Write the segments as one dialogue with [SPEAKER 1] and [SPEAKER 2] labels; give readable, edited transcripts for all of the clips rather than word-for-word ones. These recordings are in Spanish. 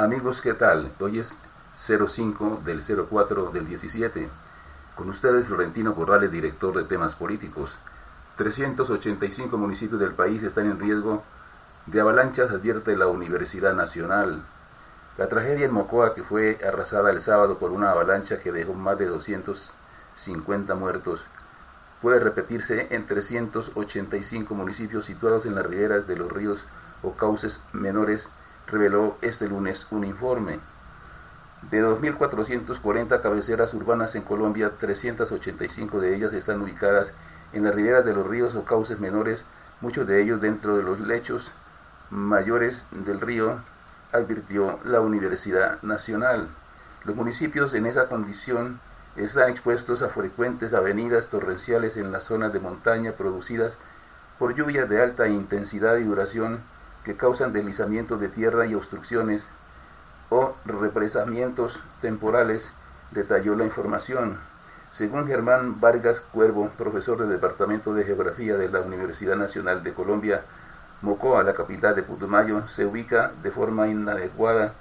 [SPEAKER 1] Amigos, ¿qué tal? Hoy es 05 del 04 del 17. Con ustedes Florentino Corrales, director de temas políticos. 385 municipios del país están en riesgo de avalanchas, advierte la Universidad Nacional. La tragedia en Mocoa, que fue arrasada el sábado por una avalancha que dejó más de 250 muertos, puede repetirse en 385 municipios situados en las riberas de los ríos o cauces menores, reveló este lunes un informe. De 2.440 cabeceras urbanas en Colombia, 385 de ellas están ubicadas en las riberas de los ríos o cauces menores, muchos de ellos dentro de los lechos mayores del río, advirtió la Universidad Nacional. Los municipios en esa condición están expuestos a frecuentes avenidas torrenciales en las zonas de montaña producidas por lluvias de alta intensidad y duración que causan deslizamientos de tierra y obstrucciones o represamientos temporales, detalló la información. Según Germán Vargas Cuervo, profesor del Departamento de Geografía de la Universidad Nacional de Colombia, Mocoa, la capital de Putumayo, se ubica de forma inadecuada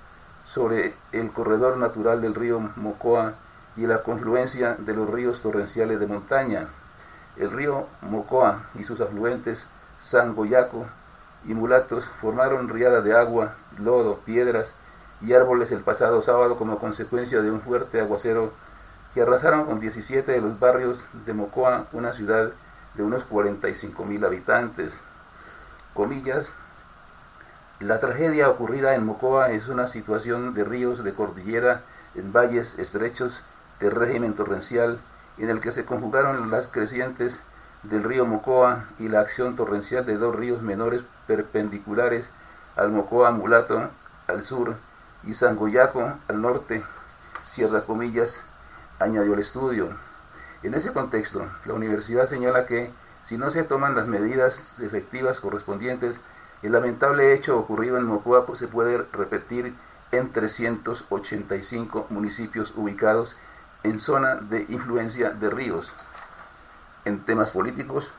[SPEAKER 1] sobre el corredor natural del río Mocoa y la confluencia de los ríos torrenciales de montaña. El río Mocoa y sus afluentes Sangoyaco y Mulatos formaron riadas de agua, lodo, piedras y árboles el pasado sábado como consecuencia de un fuerte aguacero que arrasaron con 17 de los barrios de Mocoa, una ciudad de unos 45.000 habitantes. Comillas, la tragedia ocurrida en Mocoa es una situación de ríos de cordillera en valles estrechos de régimen torrencial en el que se conjugaron las crecientes del río Mocoa y la acción torrencial de dos ríos menores perpendiculares al Mocoa Mulato al sur y Sangoyaco al norte, cierra comillas, añadió el estudio. En ese contexto, la universidad señala que si no se toman las medidas efectivas correspondientes, el lamentable hecho ocurrido en Mocoa se puede repetir en 385 municipios ubicados en zona de influencia de ríos. En temas políticos,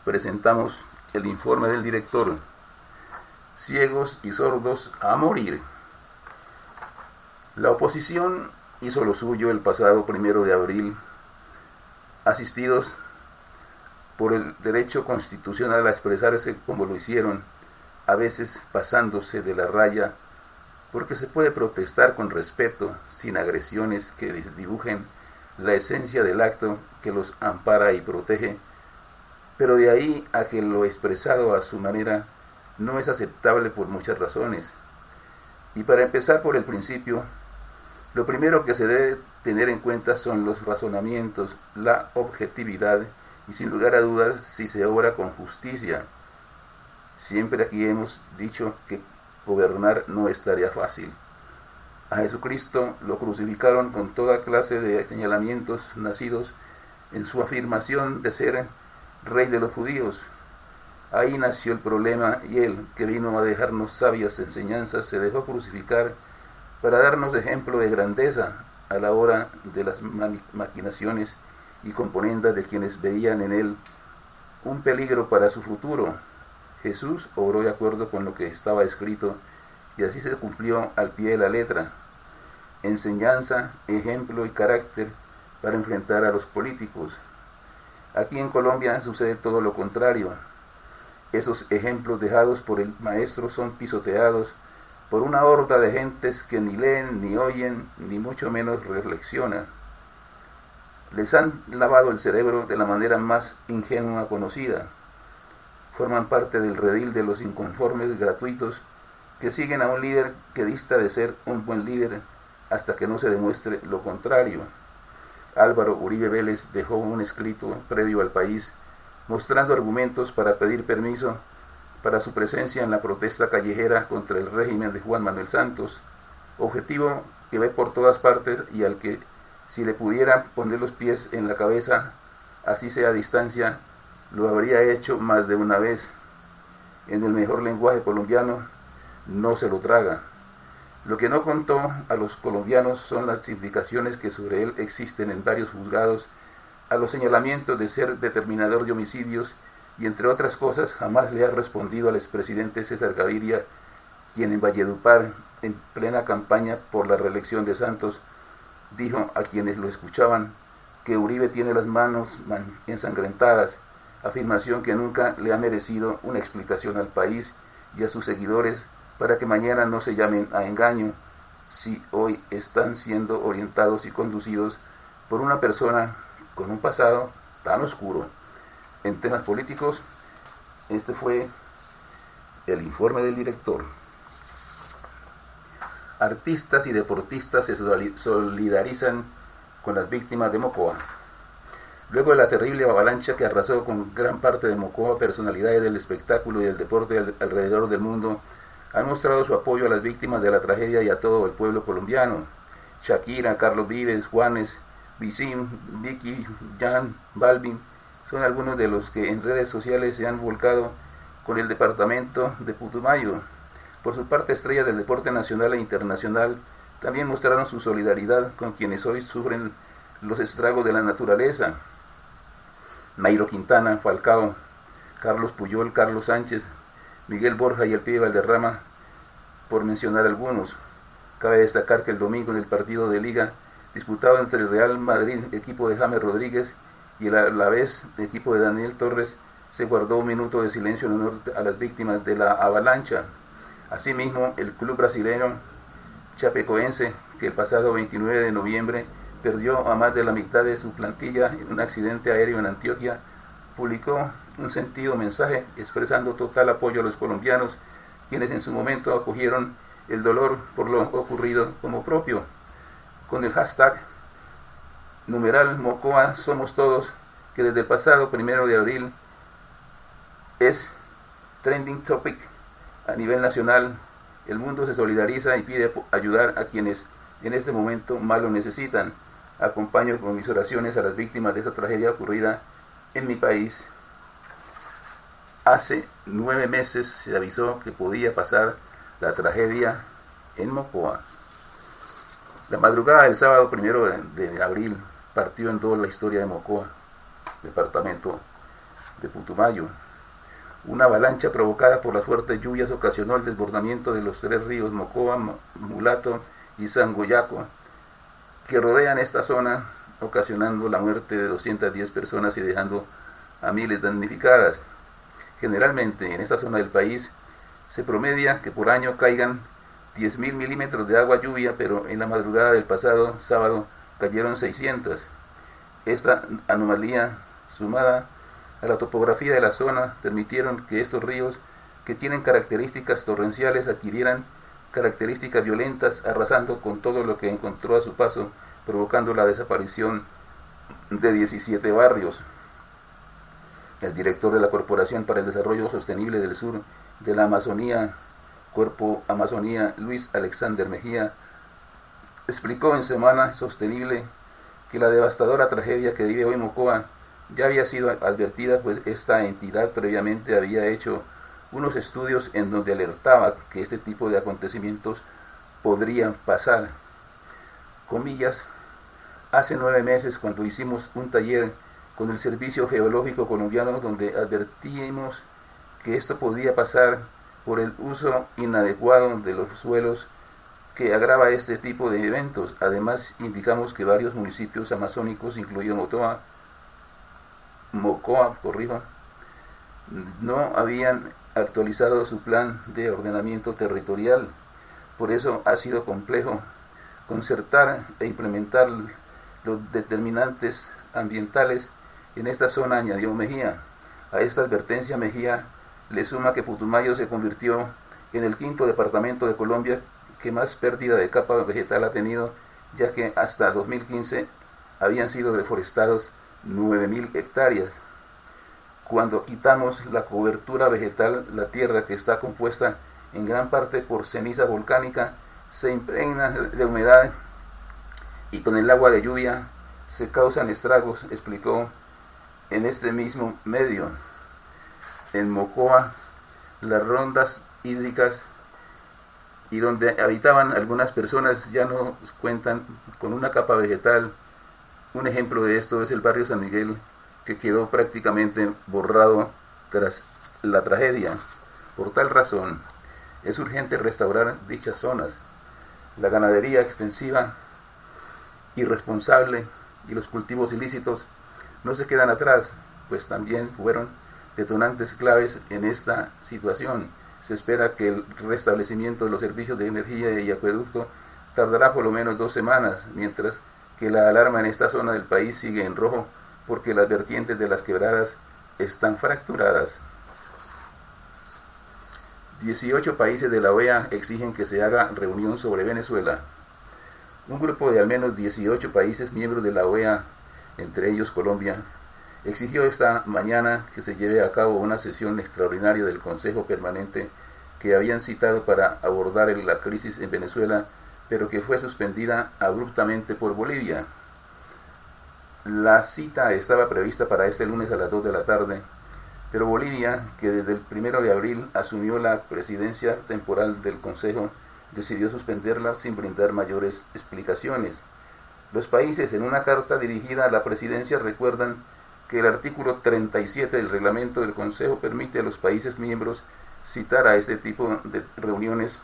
[SPEAKER 1] presentamos el informe del director. Ciegos y sordos a morir. La oposición hizo lo suyo el pasado 1 de abril, asistidos por el derecho constitucional a expresarse como lo hicieron, a veces pasándose de la raya, porque se puede protestar con respeto, sin agresiones que dibujen la esencia del acto que los ampara y protege, pero de ahí a que lo expresado a su manera no es aceptable por muchas razones. Y para empezar por el principio, lo primero que se debe tener en cuenta son los razonamientos, la objetividad y sin lugar a dudas si se obra con justicia. Siempre aquí hemos dicho que gobernar no es tarea fácil. A Jesucristo lo crucificaron con toda clase de señalamientos nacidos en su afirmación de ser rey de los judíos. Ahí nació el problema y él, que vino a dejarnos sabias enseñanzas, se dejó crucificar para darnos ejemplo de grandeza a la hora de las maquinaciones y componendas de quienes veían en él un peligro para su futuro. Jesús obró de acuerdo con lo que estaba escrito y así se cumplió al pie de la letra. Enseñanza, ejemplo y carácter para enfrentar a los políticos. Aquí en Colombia sucede todo lo contrario. Esos ejemplos dejados por el maestro son pisoteados por una horda de gentes que ni leen, ni oyen, ni mucho menos reflexionan. Les han lavado el cerebro de la manera más ingenua conocida. Forman parte del redil de los inconformes gratuitos que siguen a un líder que dista de ser un buen líder hasta que no se demuestre lo contrario. Álvaro Uribe Vélez dejó un escrito previo al país mostrando argumentos para pedir permiso para su presencia en la protesta callejera contra el régimen de Juan Manuel Santos, objetivo que ve por todas partes y al que, si le pudiera poner los pies en la cabeza, así sea a distancia, lo habría hecho más de una vez. En el mejor lenguaje colombiano, no se lo traga. Lo que no contó a los colombianos son las implicaciones que sobre él existen en varios juzgados, a los señalamientos de ser determinador de homicidios y entre otras cosas jamás le ha respondido al expresidente César Gaviria, quien en Valledupar en plena campaña por la reelección de Santos, dijo a quienes lo escuchaban que Uribe tiene las manos ensangrentadas, afirmación que nunca le ha merecido una explicación al país y a sus seguidores para que mañana no se llamen a engaño si hoy están siendo orientados y conducidos por una persona con un pasado tan oscuro. En temas políticos, este fue el informe del director. Artistas y deportistas se solidarizan con las víctimas de Mocoa. Luego de la terrible avalancha que arrasó con gran parte de Mocoa, personalidades del espectáculo y del deporte alrededor del mundo han mostrado su apoyo a las víctimas de la tragedia y a todo el pueblo colombiano. Shakira, Carlos Vives, Juanes, Vicim, Vicky, Jan, Balvin son algunos de los que en redes sociales se han volcado con el departamento de Putumayo. Por su parte, estrellas del deporte nacional e internacional también mostraron su solidaridad con quienes hoy sufren los estragos de la naturaleza. Nairo Quintana, Falcao, Carlos Puyol, Carlos Sánchez, Miguel Borja y el Pibe Valderrama, por mencionar algunos. Cabe destacar que el domingo en el partido de Liga disputado entre el Real Madrid, equipo de James Rodríguez, y el Alavés, equipo de Daniel Torres, se guardó un minuto de silencio en honor a las víctimas de la avalancha. Asimismo, el club brasileño chapecoense, que el pasado 29 de noviembre perdió a más de la mitad de su plantilla en un accidente aéreo en Antioquia, publicó un sentido mensaje expresando total apoyo a los colombianos, quienes en su momento acogieron el dolor por lo ocurrido como propio. Con el hashtag numeral Mocoa Somos Todos, que desde el pasado 1 de abril es trending topic a nivel nacional, el mundo se solidariza y pide ayudar a quienes en este momento más lo necesitan. Acompaño con mis oraciones a las víctimas de esta tragedia ocurrida en mi país. Hace 9 meses se avisó que podía pasar la tragedia en Mocoa. La madrugada del sábado 1 de abril partió en dos la historia de Mocoa, departamento de Putumayo. Una avalancha provocada por las fuertes lluvias ocasionó el desbordamiento de los 3 ríos Mocoa, Mulato y Sangoyaco, que rodean esta zona, ocasionando la muerte de 210 personas y dejando a miles damnificadas. Generalmente en esta zona del país se promedia que por año caigan 10.000 milímetros de agua lluvia, pero en la madrugada del pasado sábado cayeron 600. Esta anomalía, sumada a la topografía de la zona, permitieron que estos ríos, que tienen características torrenciales, adquirieran características violentas, arrasando con todo lo que encontró a su paso, provocando la desaparición de 17 barrios. El director de la Corporación para el Desarrollo Sostenible del Sur de la Amazonía, Cuerpo Amazonía, Luis Alexander Mejía, explicó en Semana Sostenible que la devastadora tragedia que vive hoy Mocoa ya había sido advertida, pues esta entidad previamente había hecho unos estudios en donde alertaba que este tipo de acontecimientos podrían pasar. Comillas, hace 9 meses cuando hicimos un taller con el Servicio Geológico Colombiano donde advertimos que esto podía pasar por el uso inadecuado de los suelos que agrava este tipo de eventos. Además, indicamos que varios municipios amazónicos, incluido Mocoa, no habían actualizado su plan de ordenamiento territorial. Por eso ha sido complejo concertar e implementar los determinantes ambientales en esta zona, añadió Mejía. A esta advertencia Mejía le suma que Putumayo se convirtió en el 5º departamento de Colombia que más pérdida de capa vegetal ha tenido, ya que hasta 2015 habían sido deforestados 9.000 hectáreas. Cuando quitamos la cobertura vegetal, la tierra, que está compuesta en gran parte por ceniza volcánica, se impregna de humedad y con el agua de lluvia se causan estragos, explicó en este mismo medio. En Mocoa, las rondas hídricas y donde habitaban algunas personas ya no cuentan con una capa vegetal. Un ejemplo de esto es el barrio San Miguel, que quedó prácticamente borrado tras la tragedia. Por tal razón, es urgente restaurar dichas zonas. La ganadería extensiva, irresponsable y los cultivos ilícitos no se quedan atrás, pues también fueron detonantes claves en esta situación. Se espera que el restablecimiento de los servicios de energía y acueducto tardará por lo menos 2 semanas, mientras que la alarma en esta zona del país sigue en rojo porque las vertientes de las quebradas están fracturadas. 18 países de la OEA exigen que se haga reunión sobre Venezuela. Un grupo de al menos 18 países miembros de la OEA, entre ellos Colombia, exigió esta mañana que se lleve a cabo una sesión extraordinaria del Consejo Permanente que habían citado para abordar la crisis en Venezuela, pero que fue suspendida abruptamente por Bolivia. La cita estaba prevista para este lunes a las 2 de la tarde, pero Bolivia, que desde el 1 de abril asumió la presidencia temporal del Consejo, decidió suspenderla sin brindar mayores explicaciones. Los países, en una carta dirigida a la presidencia, recuerdan que el artículo 37 del reglamento del Consejo permite a los países miembros citar a este tipo de reuniones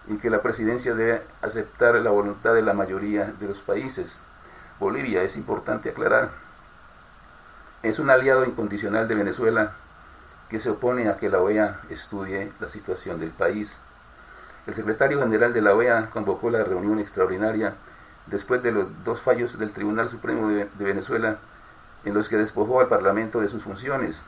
[SPEAKER 1] y que la presidencia debe aceptar la voluntad de la mayoría de los países. Bolivia, es importante aclarar, es un aliado incondicional de Venezuela que se opone a que la OEA estudie la situación del país. El secretario general de la OEA convocó la reunión extraordinaria después de los 2 fallos del Tribunal Supremo de Venezuela en los que despojó al Parlamento de sus funciones.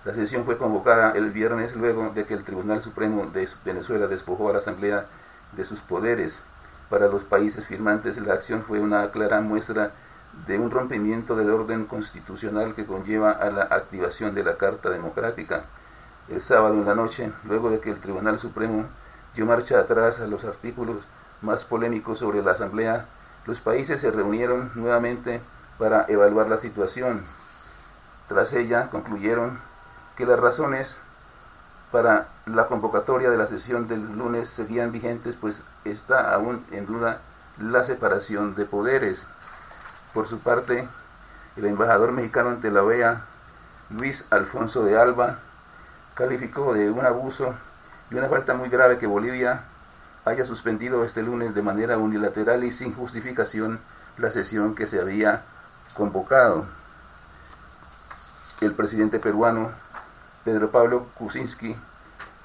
[SPEAKER 1] La sesión fue convocada el viernes luego de que el Tribunal Supremo de Venezuela despojó a la Asamblea de sus poderes. Para los países firmantes, la acción fue una clara muestra de un rompimiento del orden constitucional que conlleva a la activación de la Carta Democrática. El sábado en la noche, luego de que el Tribunal Supremo dio marcha atrás a los artículos más polémicos sobre la Asamblea, los países se reunieron nuevamente para evaluar la situación. Tras ella, concluyeron que las razones para la convocatoria de la sesión del lunes seguían vigentes, pues está aún en duda la separación de poderes. Por su parte, el embajador mexicano ante la OEA, Luis Alfonso de Alba, calificó de un abuso y una falta muy grave que Bolivia haya suspendido este lunes de manera unilateral y sin justificación la sesión que se había convocado. El presidente peruano, Pedro Pablo Kuczynski,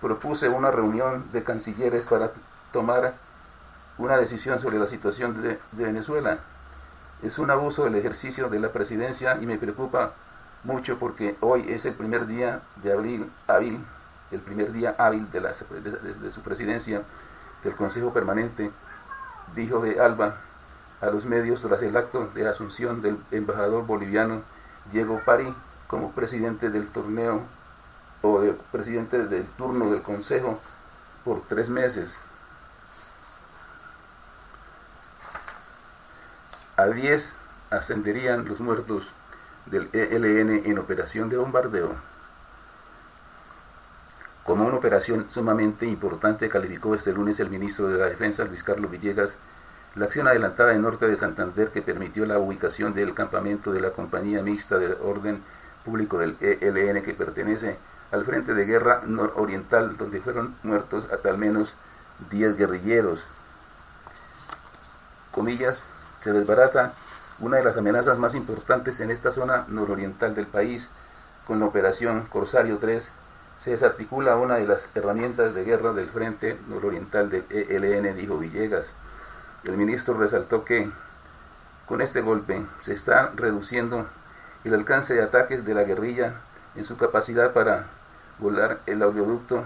[SPEAKER 1] propuso una reunión de cancilleres para tomar una decisión sobre la situación de Venezuela. Es un abuso del ejercicio de la presidencia y me preocupa mucho porque hoy es el primer día hábil de su presidencia del Consejo Permanente, dijo de Alba a los medios tras el acto de asunción del embajador boliviano Diego Pari como presidente del presidente del turno del Consejo por 3 meses. A 10 ascenderían los muertos del ELN en operación de bombardeo. Como una operación sumamente importante, calificó este lunes el ministro de la Defensa, Luis Carlos Villegas, la acción adelantada en norte de Santander que permitió la ubicación del campamento de la Compañía Mixta de Orden Público del ELN que pertenece al Frente de Guerra Nororiental, donde fueron muertos hasta al menos 10 guerrilleros. Comillas, se desbarata una de las amenazas más importantes en esta zona nororiental del país. Con la operación Corsario 3 se desarticula una de las herramientas de guerra del Frente Nororiental del ELN, dijo Villegas. El ministro resaltó que con este golpe se está reduciendo el alcance de ataques de la guerrilla en su capacidad para volar el oleoducto,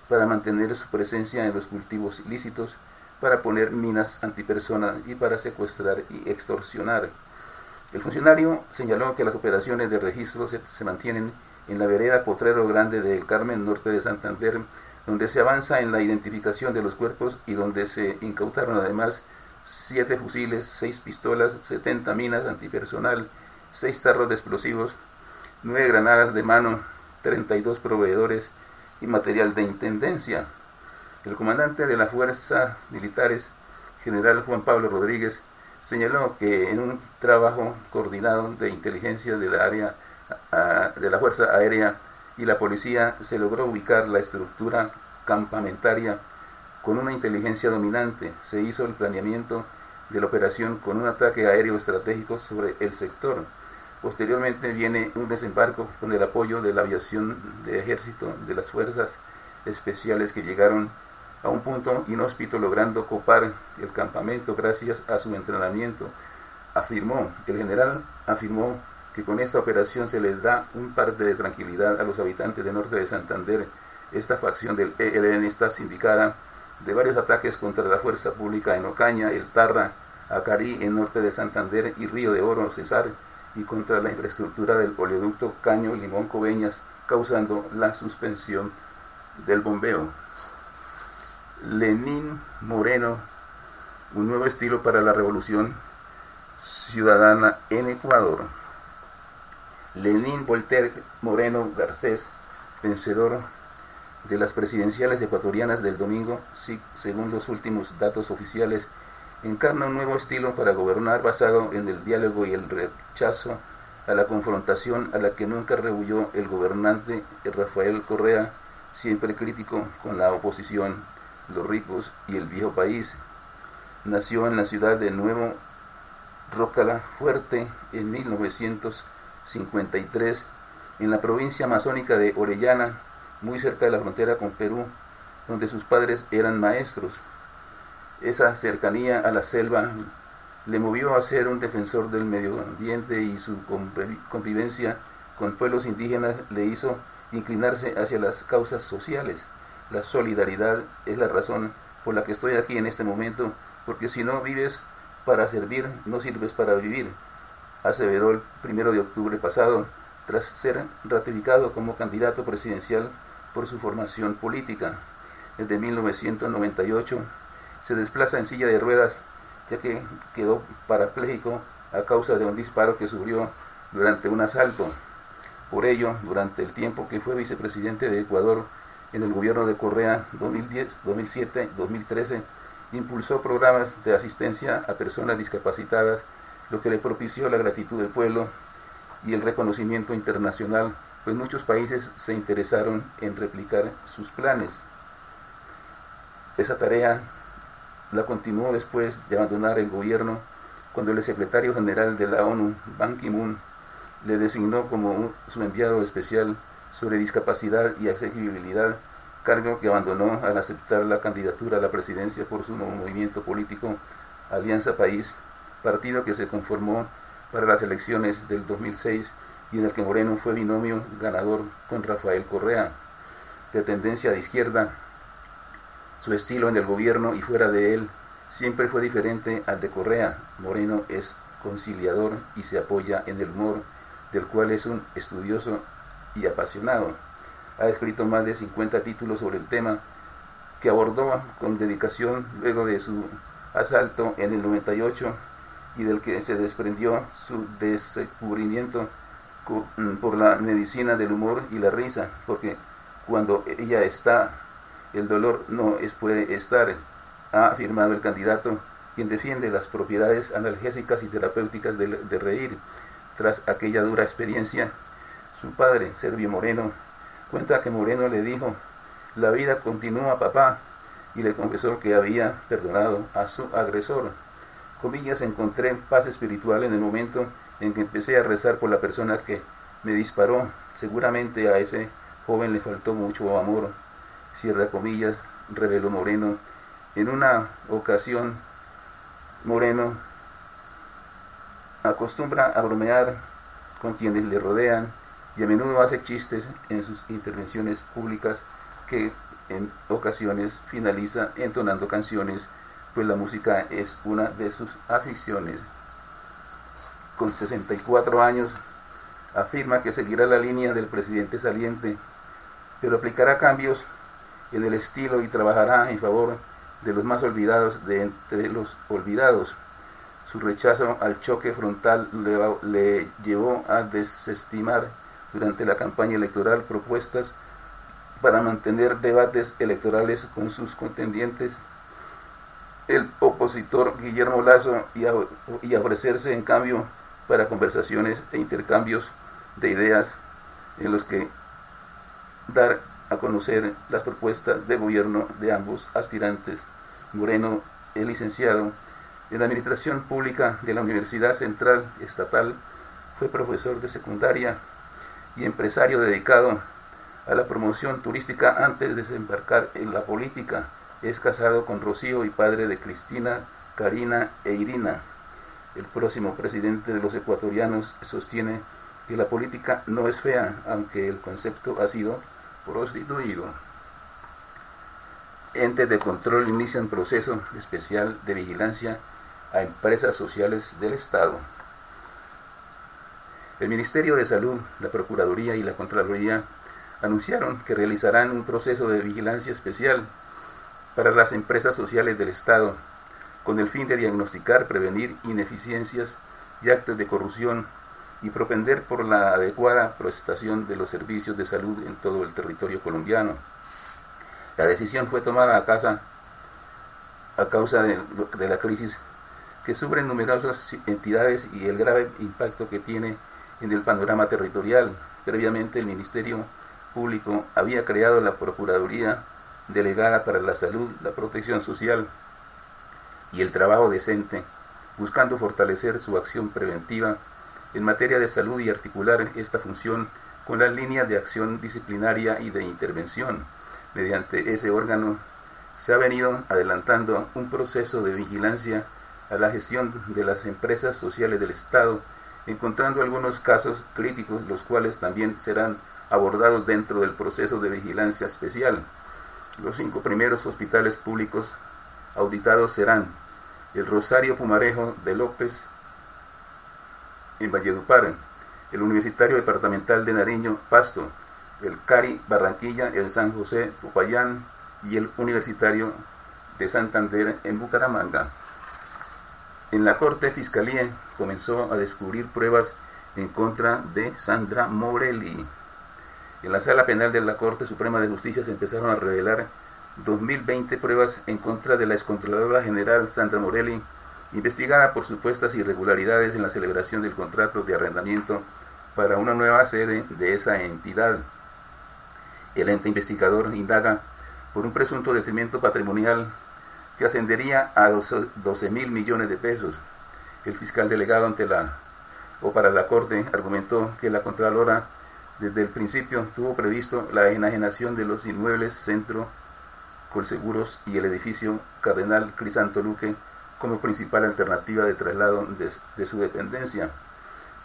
[SPEAKER 1] para mantener su presencia en los cultivos ilícitos, para poner minas antipersona y para secuestrar y extorsionar. El funcionario señaló que las operaciones de registro se mantienen en la vereda Potrero Grande del Carmen, norte de Santander, donde se avanza en la identificación de los cuerpos y donde se incautaron además 7 fusiles, 6 pistolas, 70 minas antipersonal, 6 tarros de explosivos, 9 granadas de mano, 32 proveedores y material de intendencia. El comandante de las fuerzas militares, general Juan Pablo Rodríguez, señaló que en un trabajo coordinado de inteligencia de la Fuerza Aérea y la Policía se logró ubicar la estructura campamentaria con una inteligencia dominante. Se hizo el planeamiento de la operación con un ataque aéreo estratégico sobre el sector. Posteriormente viene un desembarco con el apoyo de la aviación de ejército, de las fuerzas especiales que llegaron a un punto inhóspito logrando copar el campamento gracias a su entrenamiento. El general afirmó que con esta operación se les da un parte de tranquilidad a los habitantes del norte de Santander. Esta facción del ELN está sindicada de varios ataques contra la fuerza pública en Ocaña, El Tarra, Acarí, en norte de Santander y Río de Oro, Cesar, y contra la infraestructura del oleoducto Caño Limón Coveñas, causando la suspensión del bombeo. Lenín Moreno, un nuevo estilo para la revolución ciudadana en Ecuador. Lenín Voltaire Moreno Garcés, vencedor de las presidenciales ecuatorianas del domingo, según los últimos datos oficiales, encarna un nuevo estilo para gobernar basado en el diálogo y el rechazo a la confrontación, a la que nunca rehuyó el gobernante Rafael Correa, siempre crítico con la oposición, los ricos y el viejo país. Nació en la ciudad de Nuevo Rocafuerte en 1953, en la provincia amazónica de Orellana, muy cerca de la frontera con Perú, donde sus padres eran maestros. Esa cercanía a la selva le movió a ser un defensor del medio ambiente, y su convivencia con pueblos indígenas le hizo inclinarse hacia las causas sociales. La solidaridad es la razón por la que estoy aquí en este momento, porque si no vives para servir, no sirves para vivir, aseveró el 1 de octubre pasado, tras ser ratificado como candidato presidencial por su formación política. Desde 1998 se desplaza en silla de ruedas, ya que quedó parapléjico a causa de un disparo que sufrió durante un asalto. Por ello, durante el tiempo que fue vicepresidente de Ecuador en el gobierno de Correa 2010, 2007, 2013, impulsó programas de asistencia a personas discapacitadas, lo que le propició la gratitud del pueblo y el reconocimiento internacional, pues muchos países se interesaron en replicar sus planes. Esa tarea la continuó después de abandonar el gobierno, cuando el secretario general de la ONU, Ban Ki-moon, le designó como su enviado especial sobre discapacidad y accesibilidad, cargo que abandonó al aceptar la candidatura a la presidencia por su nuevo movimiento político Alianza País, partido que se conformó para las elecciones del 2006 y en el que Moreno fue binomio ganador con Rafael Correa. De tendencia de izquierda, su estilo en el gobierno y fuera de él siempre fue diferente al de Correa. Moreno es conciliador y se apoya en el humor, del cual es un estudioso y apasionado. Ha escrito más de 50 títulos sobre el tema, que abordó con dedicación luego de su asalto en el 98 y del que se desprendió su descubrimiento por la medicina del humor y la risa, porque cuando ella está, el dolor no puede estar, ha afirmado el candidato, quien defiende las propiedades analgésicas y terapéuticas de reír. Tras aquella dura experiencia, su padre, Servio Moreno, cuenta que Moreno le dijo: "La vida continúa, papá", y le confesó que había perdonado a su agresor. Comillas, encontré paz espiritual en el momento en que empecé a rezar por la persona que me disparó. Seguramente a ese joven le faltó mucho amor. Cierra comillas, reveló Moreno. En una ocasión, Moreno acostumbra a bromear con quienes le rodean y a menudo hace chistes en sus intervenciones públicas, que en ocasiones finaliza entonando canciones, pues la música es una de sus aficiones. Con 64 años, afirma que seguirá la línea del presidente saliente, pero aplicará cambios en el estilo y trabajará en favor de los más olvidados de entre los olvidados. Su rechazo al choque frontal le llevó a desestimar durante la campaña electoral propuestas para mantener debates electorales con sus contendientes, el opositor Guillermo Lasso, y ofrecerse en cambio para conversaciones e intercambios de ideas en los que dar a conocer las propuestas de gobierno de ambos aspirantes. Moreno es licenciado en Administración Pública de la Universidad Central Estatal, fue profesor de secundaria y empresario dedicado a la promoción turística antes de desembarcar en la política. Es casado con Rocío y padre de Cristina, Karina e Irina. El próximo presidente de los ecuatorianos sostiene que la política no es fea, aunque el concepto ha sido prostituido. Entes de control inician proceso especial de vigilancia a empresas sociales del Estado. El Ministerio de Salud, la Procuraduría y la Contraloría anunciaron que realizarán un proceso de vigilancia especial para las empresas sociales del Estado, con el fin de diagnosticar, prevenir ineficiencias y actos de corrupción y propender por la adecuada prestación de los servicios de salud en todo el territorio colombiano. La decisión fue tomada a causa de la crisis que sufren numerosas entidades y el grave impacto que tiene en el panorama territorial. Previamente el Ministerio Público había creado la Procuraduría Delegada para la Salud, la Protección Social y el Trabajo Decente, buscando fortalecer su acción preventiva en materia de salud y articular esta función con las líneas de acción disciplinaria y de intervención. Mediante ese órgano se ha venido adelantando un proceso de vigilancia a la gestión de las empresas sociales del Estado, encontrando algunos casos críticos, los cuales también serán abordados dentro del proceso de vigilancia especial. Los 5 primeros hospitales públicos auditados serán el Rosario Pumarejo de López en Valledupar, el Universitario Departamental de Nariño, Pasto, el CARI Barranquilla, el San José Popayán y el Universitario de Santander en Bucaramanga. En la Corte Fiscalía comenzó a descubrir pruebas en contra de Sandra Morelli. En la Sala Penal de la Corte Suprema de Justicia se empezaron a revelar 2020 pruebas en contra de la excontroladora general Sandra Morelli, investigada por supuestas irregularidades en la celebración del contrato de arrendamiento para una nueva sede de esa entidad. El ente investigador indaga por un presunto detrimento patrimonial que ascendería a 12.000 millones de pesos. El fiscal delegado para la Corte argumentó que la Contralora desde el principio tuvo previsto la enajenación de los inmuebles Centro Colseguros y el edificio Cardenal Crisanto Luque como principal alternativa de traslado de su dependencia.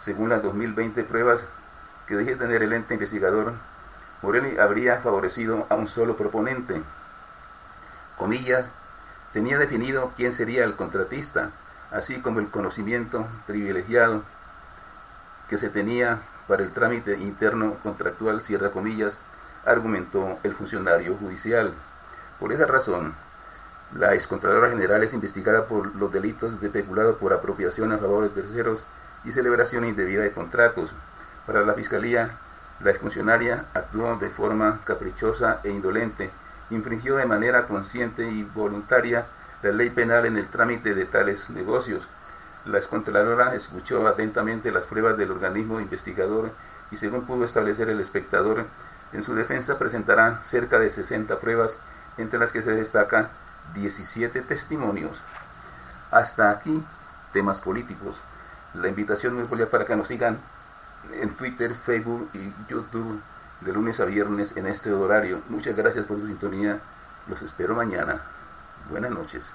[SPEAKER 1] Según las 2020 pruebas que deje tener el ente investigador, Morelli habría favorecido a un solo proponente. Comillas, tenía definido quién sería el contratista, así como el conocimiento privilegiado que se tenía para el trámite interno contractual, cierra comillas, argumentó el funcionario judicial. Por esa razón, la excontralora general es investigada por los delitos de peculado por apropiación a favor de terceros y celebración indebida de contratos. Para la Fiscalía, la exfuncionaria actuó de forma caprichosa e indolente, infringió de manera consciente y voluntaria la ley penal en el trámite de tales negocios. La excontralora escuchó atentamente las pruebas del organismo investigador y, según pudo establecer el espectador, en su defensa presentará cerca de 60 pruebas, entre las que se destaca 17 testimonios. Hasta aquí, temas políticos. La invitación muy cordial para que nos sigan en Twitter, Facebook y YouTube de lunes a viernes en este horario. Muchas gracias por su sintonía. Los espero mañana. Buenas noches.